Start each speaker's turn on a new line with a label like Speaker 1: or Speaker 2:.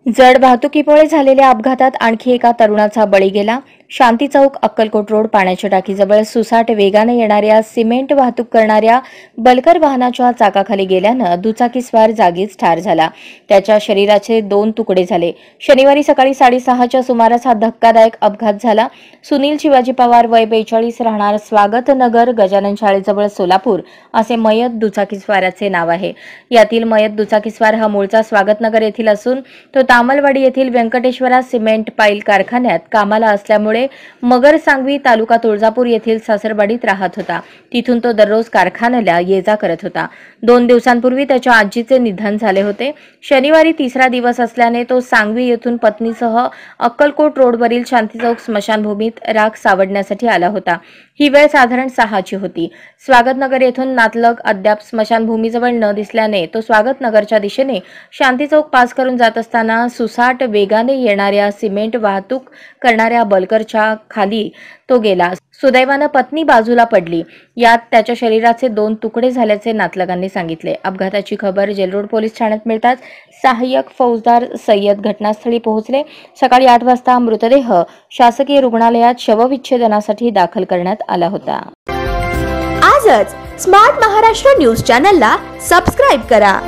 Speaker 1: जड वाहतुकीमुळे झालेल्या अपघातात आणखी एका तरुणाचा बळी गेला। शांती चौक अक्कलकोट रोड पाण्याच्या टाकीजवळ सुसाट वेगाने येणाऱ्या सिमेंट वाहतूक करणाऱ्या बलकर वाहनाच्या चाकाखाली गेल्यानं दुचाकीस्वार जागीच ठार झाला। त्याच्या शरीराचे 2 तुकडे झाले। शनिवारी सकाळी 6:30च्या सुमारास हा धक्कादायक अपघात झाला। सुनील शिवाजी पवार वय 42 राहणार स्वागत नगर गजानन शाळेजवळ सोलापूर असे मयत दुचाकीस्वाराचे नाव आहे। यातील मयत दुचाकीस्वार हा मूळचा स्वागत नगर येथील असून तो तामलवाडी येथील व्यंकटेश्वरा सिमेंट पाईल कारखान्यात कामाला असल्यामुळे मगर सांगवी तालुका तुळजापूर येथील सासरवाडीत राहत होता। तिथून तो दररोज कारखान्याला ये-जा करत होता। 2 दिवसांपूर्वी त्याच्या आजीचे निधन झाले होते। शनिवारी 3रा दिवस असल्याने तो सांगवी येथून पत्नीसह अक्कलकोट रोडवरील शांती चौक स्मशानभूमीत राख सावडण्यासाठी आला होता। ही वेळ साधारण 6ची होती। स्वागतनगर येथून नातलग अद्याप स्मशानभूमीजवळ न दिसल्याने तो स्वागतनगरच्या दिशेने शांती चौक पास करून जात असताना सुसाट वेगाने येणाऱ्या सिमेंट वाहतूक करणाऱ्या बलकरच्या खाली तो गेला। सुदैवाने पत्नी बाजूला पडली। यात त्याच्या शरीराचे 2 तुकडे झाल्याचे नातलगांनी सांगितले। अपघाताची खबर जेलरोड पोलीस ठाण्यात मिळताच सहाय्यक फौजदार सय्यद घटनास्थळी पोहोचले। सकाळी 8 वाजता मृतदेह शासकीय रुग्णालयात शवविच्छेदनासाठी दाखल करण्यात आला होता।
Speaker 2: आजच स्मार्ट महाराष्ट्र न्यूज चॅनलला सबस्क्राइब करा।